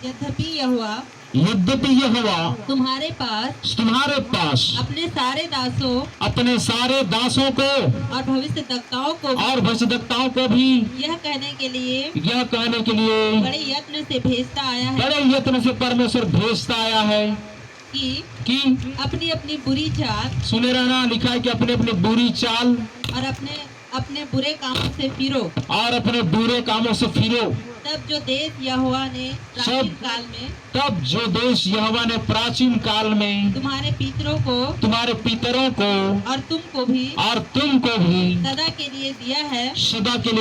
यद्यपि यहोवा तुम्हारे पास अपने सारे दासों को और भविष्यद्वक्ताओं को भी यह कहने के लिए बड़े यत्न से भेजता आया है बड़े यत्न से परमेश्वर भेजता आया है कि अपनी अपनी बुरी चाल सुने रहना, लिखा है कि अपने अपने बुरी चाल और अपने बुरे कामों से फिरो। तब जो देश यहोवा ने प्राचीन काल में तुम्हारे पितरों को और तुमको भी सदा के लिए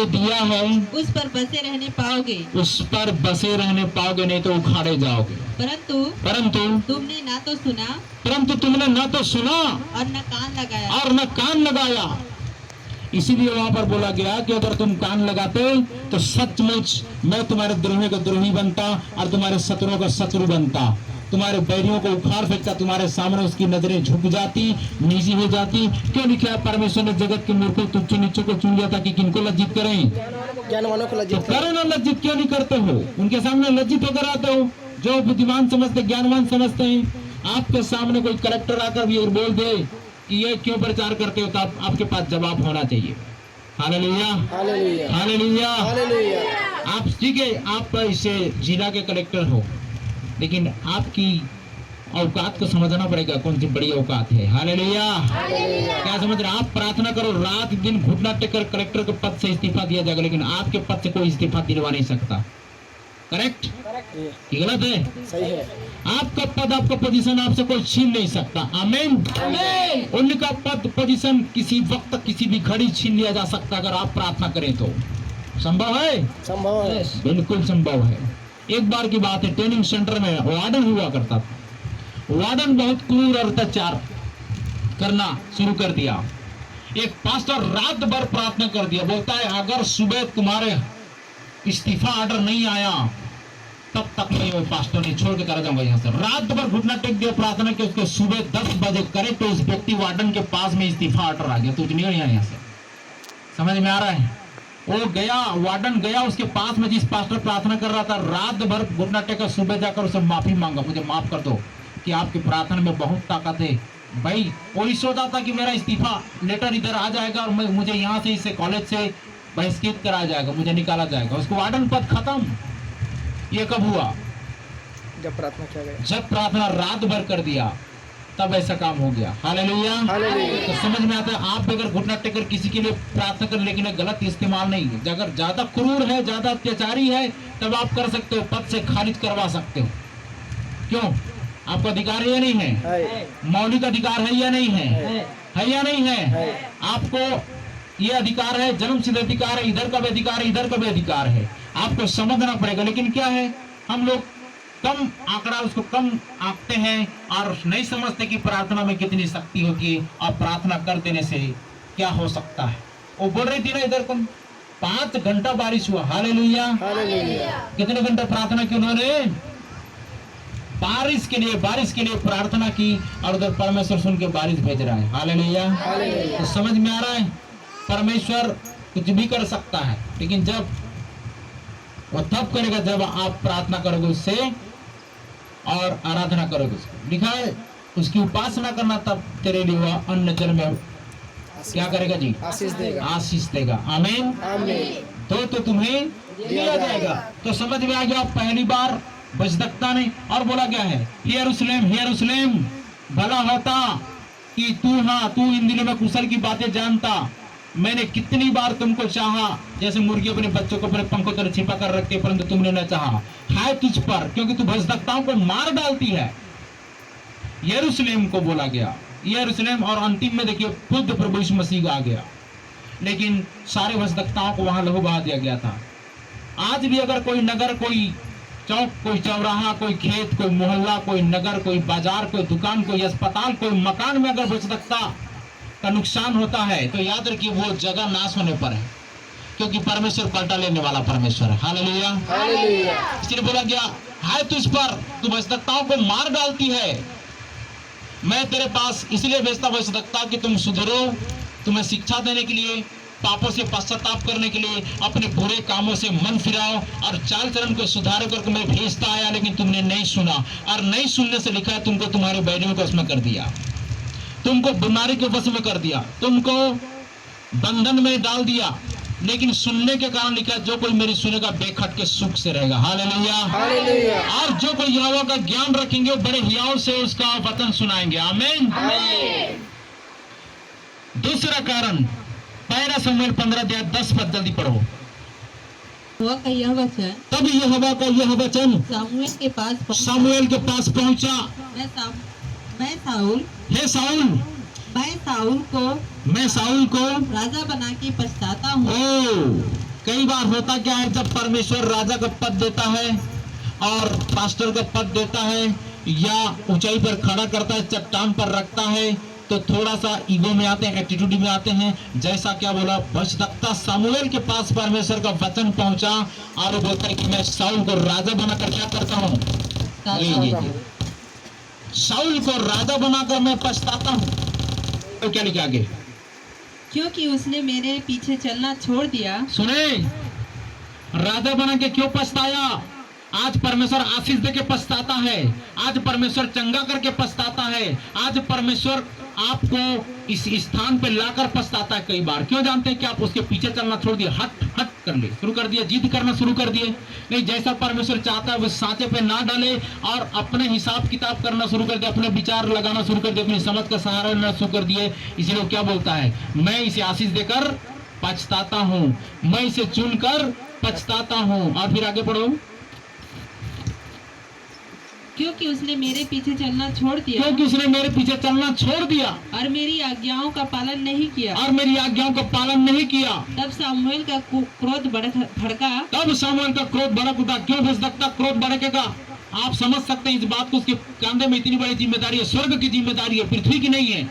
दिया है उस पर बसे रहने पाओगे नहीं तो उखाड़े जाओगे। परंतु तुमने ना तो सुना और न कान लगाया। इसीलिए वहां पर बोला गया कि अगर तुम कान लगाते तो सचमुच मैं तुम्हारे द्रोही का द्रोही बनता और तुम्हारे शत्रुओं का शत्रु बनता, तुम्हारे बैरियों को उखाड़ फेंकता, तुम्हारे सामने उसकी नजरें झुक जाती, निजी हो जाती। क्यों लिखा है परमेश्वर ने जगत के मूर्खों तुच्छ नीचों को चुन लिया था कि किनको लज्जित करें, ज्ञानवानों को लज्जित करें ना। लज्जित क्यों नहीं करते हो? उनके सामने लज्जित होकर आते हो। जो बुद्धिमान समझते, ज्ञानवान समझते हैं, आपके सामने कोई कलेक्टर आकर भी बोल दे कि ये क्यों प्रचार करते हो, तो आपके पास जवाब होना चाहिए। Hallelujah, hallelujah. आप ठीक है, आप इसे जिला के कलेक्टर हो, लेकिन आपकी औकात को समझना पड़ेगा, कौन सी बड़ी औकात है। हालेलुया। क्या समझ रहे? आप प्रार्थना करो रात दिन घुटना टेक कर कलेक्टर के पद से इस्तीफा दिया जाएगा, लेकिन आपके पद से कोई इस्तीफा दिलवा नहीं सकता। करेक्ट कि गलत है? सही है। आपका पद, आपका पोजीशन आपसे कोई छीन नहीं सकता। आमीन। उनका पद, पोजीशन किसी वक्त किसी भी घड़ी छीन लिया जा सकता अगर आप प्रार्थना करें तो। संभव है? संभव है, बिल्कुल संभव है। एक बार की बात है, ट्रेनिंग सेंटर में वार्डन हुआ करता था। वार्डन बहुत क्रूर और अत्याचार करना शुरू कर दिया। एक पास्टर रात भर प्रार्थना कर दिया, बोलता है अगर सुबह तुम्हारे इस्तीफा ऑर्डर नहीं आया तब तक मैं वो पास्टर नहीं छोड़ के करा जाऊंगा यहाँ से। रात भर घुटना टेक दिया प्रार्थना की, उसके सुबह 10 बजे करेक्ट उस व्यक्ति वार्डन के पास में इस्तीफा ऑर्डर आ गया। तो नहीं यहाँ से समझ में आ रहा है? वो गया, वार्डन गया उसके पास में, जिस पास्टर प्रार्थना कर रहा था, रात भर घुटना टेक, सुबह जाकर उसे माफी मांगा, मुझे माफ कर दो कि आपकी प्रार्थना में बहुत ताकत है। भाई वही सोचा था कि मेरा इस्तीफा लेटर इधर आ जाएगा और मुझे यहाँ से इसे कॉलेज से बहिष्कृत करा जाएगा, मुझे निकाला जाएगा, उसको वार्डन पद खत्म। ये कब हुआ? जब प्रार्थना किया गया, जब प्रार्थना रात भर कर दिया तब ऐसा काम हो गया। हालेलुया। तो समझ में आता है, आप अगर घुटना टेकर किसी के लिए प्रार्थना कर, लेकिन गलत इस्तेमाल नहीं है। अगर ज्यादा क्रूर है, ज्यादा अत्याचारी है, तब आप कर सकते हो, पद से खारिज करवा सकते हो। क्यों? आपका अधिकार है या नहीं है? मौलिक अधिकार है या नहीं है? है या नहीं है? आपको ये अधिकार है, जन्म सिद्ध अधिकार है, इधर का भी अधिकार है, इधर का भी अधिकार है। आपको समझना पड़ेगा। लेकिन क्या है, हम लोग कम आंकड़ा, उसको कम आंकते हैं और नहीं समझते कि प्रार्थना में कितनी शक्ति होती है और प्रार्थना कर देने से क्या हो सकता है। वो बोल रही थी ना, इधर कम 5 घंटा बारिश हुआ। हालेलुया। कितने घंटे प्रार्थना की उन्होंने? बारिश के लिए प्रार्थना की, और उधर परमेश्वर सुन के बारिश भेज रहा है। हालेलुया। तो समझ में आ रहा है, परमेश्वर कुछ भी कर सकता है, लेकिन जब वो तब करेगा जब आप प्रार्थना करोगे उससे और आराधना करोगे उसको। लिखा है उसकी उपासना करना, तब तेरे लिए वह अन्न जल में क्या करेगा जी? आशीष देगा। आमीन। तो तुम्हें दिया जाएगा। तो समझ में आ गया? पहली बार भजदक्ता ने और बोला क्या है, हे यरूशलेम, भला होता कि तू इन दिनों में कुशल की बातें जानता। मैंने कितनी बार तुमको चाहा, जैसे मुर्गी अपने बच्चों को अपने पंखों तरह छिपा कर रखती है, परंतु तुमने न चाहा। हाय तुझ पर, क्योंकि तू भजदक्ताओं को मार डालती है। यरूशलेम को बोला गया, यरूशलेम, और अंतिम में देखिए खुद प्रभु यीशु मसीह आ गया, लेकिन सारे भजदक्ताओं को वहां लहू बहा दिया गया था। आज भी अगर कोई नगर, कोई चौक, कोई चौराहा, कोई खेत, कोई मोहल्ला, कोई नगर, कोई बाजार, कोई दुकान, कोई अस्पताल, कोई मकान में अगर भजदक्ता का नुकसान होता है, तो याद रखिए वो जगह नाश होने पर है, क्योंकि परमेश्वर पलटा लेने वाला परमेश्वर है। हालेलुया। इसलिए बोला गया, हाय तुझ पर, तू भजदक्ताओं को मार डालती है, मैं तेरे पास इसलिए भेजता भजदक्ता कि तुम सुधरो, तुम्हें शिक्षा देने के लिए, पापों से पश्चाताप करने के लिए, अपने बुरे कामों से मन फिराओ और चाल चलन को सुधारो करके मैं भेजता आया, लेकिन तुमने नहीं सुना। और नहीं सुनने से लिखा है तुमको तुम्हारे बैरियों को उसमें कर दिया, तुमको बीमारी के वश में कर दिया, तुमको बंधन में डाल दिया। लेकिन सुनने के कारण लिखा, जो कोई मेरी सुनेगा बेखट के सुख से रहेगा। हालेलुया। हालेलुया। और जो कोई यहोवा का ज्ञान रखेंगे वो बड़े हियाव से उसका वचन सुनाएंगे। आमीन। दूसरा कारण, पहला शमूएल 15:10 पद, जल्दी पढ़ो। यहोवा का यह वचन तब यहोवा का यह वचन सामुएल के पास पहुंचा। शमूएल के पास पहुंचा। मैं साउल हे साउल, मैं साउल को राजा बना के पछताता हूँ। कई बार होता क्या है, जब परमेश्वर राजा का पद देता है और पास्टर का पद देता है या ऊंचाई पर खड़ा करता है, चट्टान पर रखता है, तो थोड़ा सा ईगो में आते हैं, एटीट्यूड में आते हैं। जैसा क्या बोला, भजदक्ता सामुएल के पास परमेश्वर का वचन पहुंचा और वो बोलता है कि मैं साउल को राजा बनाकर क्या करता हूँ, ये साउल को राजा बनाकर मैं पछताता हूँ। तो क्या लिखा आगे, क्योंकि उसने मेरे पीछे चलना छोड़ दिया। सुने, राजा बना के क्यों पछताया? आज परमेश्वर आशीष दे के पछताता है, आज परमेश्वर चंगा करके पछताता है, आज परमेश्वर आपको इस स्थान पे लाकर पछताता है कई बार। क्यों जानते हैं कि आप उसके पीछे चलना छोड़ दिए, हट हट कर ले शुरू कर दिया, जिद करना शुरू कर दिए। नहीं, जैसा परमेश्वर चाहता है वो सांचे पे ना डाले और अपने हिसाब किताब करना शुरू कर दिया, अपने विचार लगाना शुरू कर दिए, अपनी समझ का सहारा लेना शुरू कर दिए। इसीलिए वो क्या बोलता है, मैं इसे आशीष देकर पछताता हूँ, मैं इसे चुनकर पछताता हूँ। और फिर आगे बढ़ो, क्योंकि उसने मेरे पीछे चलना छोड़ दिया। क्योंकि उसने मेरे पीछे चलना छोड़ दिया और मेरी आज्ञाओं का पालन नहीं किया। और मेरी आज्ञाओं का पालन नहीं किया। तब सामुएल का क्रोध भड़का। तब सामुएल का क्रोध भड़क उठा। क्यों भजदक्ता क्रोध भड़केगा? आप समझ सकते हैं इस बात को, उसके कंधे में इतनी बड़ी जिम्मेदारी है, स्वर्ग की जिम्मेदारी है, पृथ्वी की नहीं है।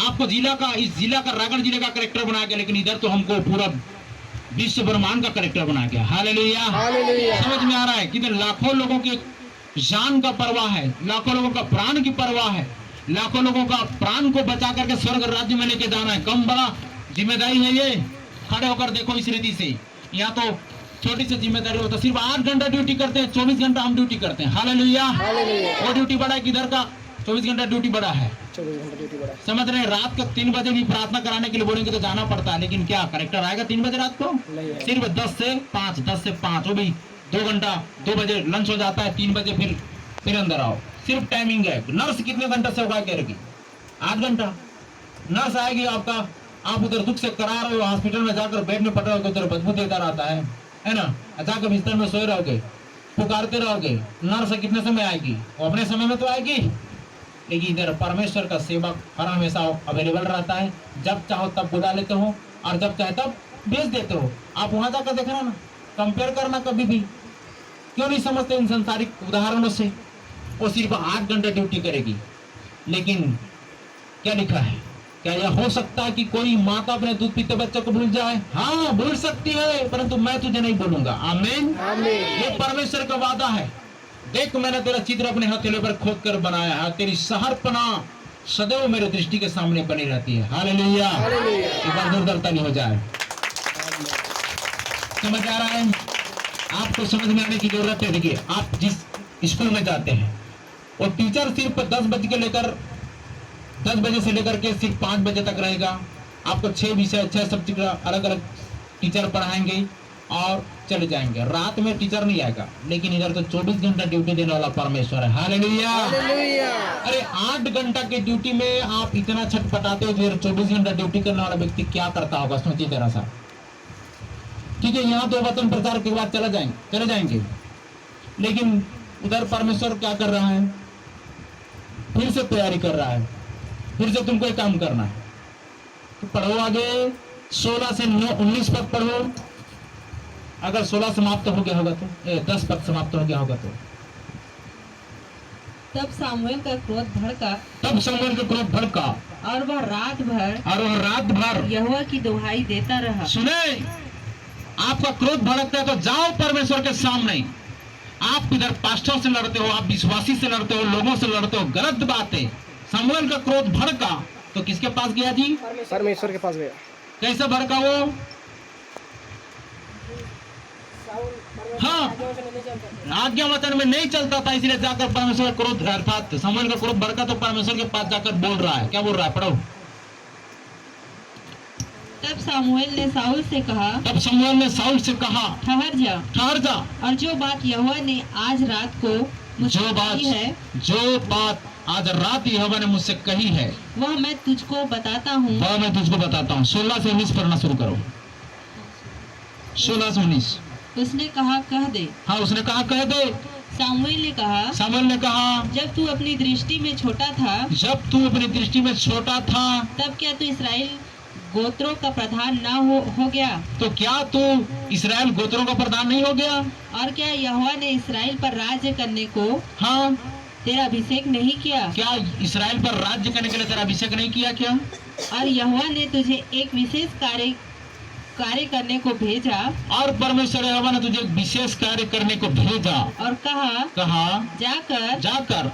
आपको जिला का, इस जिला का, रायगढ़ जिले का कलेक्टर बनाया गया, लेकिन इधर तो हमको पूरा विश्व ब्रह्मांड का कलेक्टर बनाया गया। हालेलुया। हालेलुया। समझ में आ रहा है कि इधर लाखों लोगों की जान का परवाह है, लाखों लोगों का प्राण की परवाह है, लाखों लोगों का प्राण को बचा करके स्वर्ग राज्य में लेके जाना है। कम बड़ा जिम्मेदारी है ये। खड़े होकर देखो इस रीति से, यहाँ तो छोटी सी जिम्मेदारी होता, सिर्फ 8 घंटा ड्यूटी करते हैं, 24 घंटा हम ड्यूटी करते हैं। हालेलुया। वो ड्यूटी बड़ा है, किधर का 24 घंटा ड्यूटी बड़ा है। 24 घंटा ड्यूटी बड़ा है। समझ रहे हैं? रात का 3 बजे भी प्रार्थना कराने के लिए बोलेंगे तो जाना पड़ता है, लेकिन क्या कलेक्टर आएगा 3 बजे रात को? सिर्फ 10 से 5, वो भी 2 घंटा, 2 बजे लंच हो जाता है, 3 बजे फिर अंदर आओ। सिर्फ टाइमिंग है। नर्स कितने घंटे से होगा करेगी? 8 घंटा। नर्स आएगी आपका, आप उधर दुख से करा रहे हो, हॉस्पिटल में जाकर बेड में पड़ रहोगे, उधर बदबू देता रहता है ना, जाकर बिस्तर में सोए रहोगे, पुकारते रहोगे। नर्स कितने समय आएगी? वो अपने समय में तो आएगी, लेकिन इधर परमेश्वर का सेवक हर हमेशा अवेलेबल रहता है। जब चाहो तब बुला लेते हो और जब चाहे तब भेज देते हो। आप वहां जाकर देखना ना, कंपेयर करना कभी भी। क्यों नहीं समझते इन संसारिक उदाहरणों से? वो सिर्फ 8 घंटे ड्यूटी करेगी, लेकिन क्या लिखा है? क्या यह हो सकता है कि कोई माता अपने दूध पीते बच्चे को भूल जाए? हाँ, भूल सकती है, परंतु मैं तुझे नहीं भूलूंगा। आमीन। ये परमेश्वर का वादा है। देख, मैंने तेरा चित्र अपने हथेली पर खोद कर बनाया है, तेरी सहर्पणा सदैव मेरे दृष्टि के सामने बनी रहती है। हालेलुया। दुर्दलता नहीं हो जाए। समझ आ रहा है? आपको समझ में आने की जरूरत है। देखिए, आप जिस स्कूल में जाते हैं, वो टीचर सिर्फ 10 बजे से लेकर के सिर्फ 5 बजे तक रहेगा। आपको 6 विषय, 6 सब्जेक्ट अलग अलग टीचर पढ़ाएंगे और चले जाएंगे। रात में टीचर नहीं आएगा, लेकिन इधर तो 24 घंटा ड्यूटी देने वाला परमेश्वर है। हालेलुया। अरे 8 घंटा की ड्यूटी में आप इतना छटपटाते हो, 24 घंटा ड्यूटी करने वाला व्यक्ति क्या करता होगा? सोचिए जरा सा। ठीक है, यहाँ तो वचन प्रचार के बाद चले जाएंगे, लेकिन उधर परमेश्वर क्या कर रहा है? फिर से तैयारी कर रहा है, फिर से तुमको एक काम करना है। तो पढ़ो आगे, 16 से 19 पद पढ़ो। अगर 16 समाप्त हो गया होगा तो 10 पद समाप्त हो गया होगा तो। तब सामुएल का क्रोध भड़का और वह रात भर यहोवा की दुहाई देता रहा। सुने, आपका क्रोध भड़कता है तो जाओ परमेश्वर के सामने। आप इधर पास्टर से लड़ते हो, आप विश्वासी से लड़ते हो, लोगों से लड़ते हो, गलत बात है। सामुएल का क्रोध भड़का तो किसके पास गया जी? परमेश्वर के पास गया। कैसे भड़का वो? हाँ, आज्ञा वचन में नहीं चलता था, इसलिए जाकर परमेश्वर का क्रोध, अर्थात शमूएल का क्रोध भड़का तो परमेश्वर के पास जाकर बोल रहा है, क्या बोल रहा है? पढ़ो। तब सामुएल ने साउल से कहा, तब शमूएल ने साउल से कहा, ठहर जा, ठहर जा, और जो बात यहोवा ने आज रात को मुझसे कही है, जो बात आज रात यहोवा ने मुझसे कही है, वह मैं तुझको बताता हूँ। वह मैं तुझको बताता हूँ। 16 से 19 पढ़ना शुरू करो। 16 से 19। उसने कहा, कह दे। हाँ, उसने कहा कह दे। सामुएल ने कहा, शमूएल ने कहा, जब तू अपनी दृष्टि में छोटा था, जब तू अपनी दृष्टि में छोटा था, तब क्या तू इसराइल गोत्रों का प्रधान ना हो गया? तो क्या तू इस्राएल गोत्रों का प्रधान नहीं हो गया? और क्या यहोवा ने इसराइल पर राज्य करने को हाँ, तेरा अभिषेक नहीं किया? क्या इस्राएल पर राज्य करने के लिए तेरा अभिषेक नहीं किया क्या? और यहोवा ने तुझे एक विशेष कार्य करने को भेजा, और परमेश्वर यहोवा ने तुझे एक विशेष कार्य करने को भेजा, और कहा, जाकर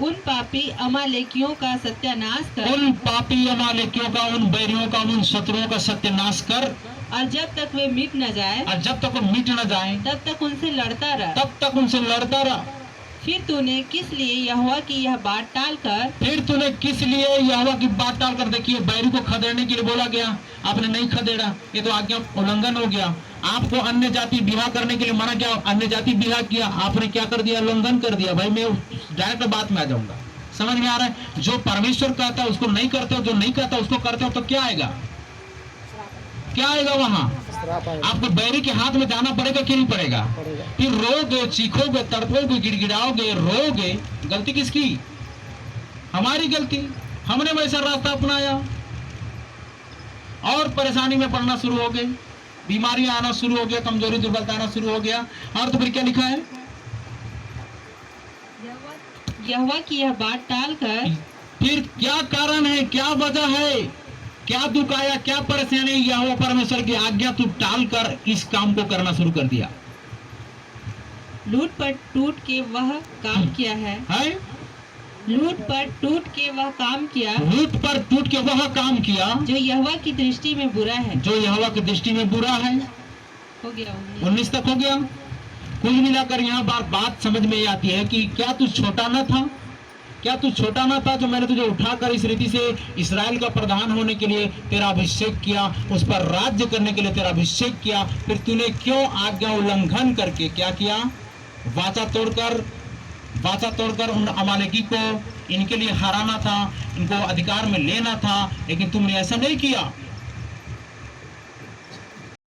उन पापी अमालेकियों का सत्यानाश कर, उन पापी अमालेकियों का, उन बैरियों का, उन शत्रुओं का सत्यानाश कर, और जब तक वे मिट न जाए, और जब तक वो मिट न जाए, तब तक उनसे लड़ता रह। तब तक उनसे लड़ता रहा। फिर तूने किस लिए यहोवा की यह बात टालकर, फिर तूने किस लिए यहोवा की बात टालकर, देखिए बैरी को खदेड़ने के लिए बोला गया, आपने नहीं खदेड़ा, ये तो आज्ञा उल्लंघन हो गया। आपको अन्य जाति विवाह करने के लिए मना किया, अन्य जाति विवाह किया, आपने क्या कर दिया? उल्लंघन कर दिया। भाई मैं डायरेक्ट बात में आ जाऊंगा, समझ में आ रहा है? जो परमेश्वर कहता है उसको नहीं करते हो, जो नहीं कहता उसको करते हो, तो क्या आएगा? क्या आएगा वहां? आपको बैरी के हाथ में जाना पड़ेगा कि नहीं पड़ेगा? फिर रोगे, चीखोगे, तड़पोगे, गिड़गिड़ाओगे, रोगे। गलती किसकी? हमारी गलती। हमने वैसा रास्ता अपनाया और परेशानी में पड़ना शुरू हो गए, बीमारियां आना शुरू हो गया, कमजोरी दुर्बलता आना शुरू हो गया। और तो फिर क्या लिखा है? यहोवा की यह बात टालकर, फिर क्या कारण है, क्या वजह है, क्या दुख आया, क्या परेशानी? यहोवा परमेश्वर की आज्ञा तू टाल कर इस काम को करना शुरू कर दिया। लूट पर टूट के वह काम किया है, लूट पर टूट के वह काम किया, लूट पर टूट के वह काम किया जो यहोवा की दृष्टि में बुरा है। जो यहोवा की दृष्टि में बुरा है। हो गया 19 तक हो गया। कुल मिलाकर यहाँ बात समझ में आती है कि क्या तू छोटा न था? क्या तू छोटा ना था जो मैंने तुझे उठाकर इस रीति से इस्राएल का प्रधान होने के लिए तेरा अभिषेक किया, उस पर राज्य करने के लिए तेरा अभिषेक किया? फिर तूने क्यों आज्ञा उल्लंघन करके क्या किया? वाचा तोड़कर उन अमालेकी को इनके लिए हराना था, इनको अधिकार में लेना था, लेकिन तुमने ऐसा नहीं किया।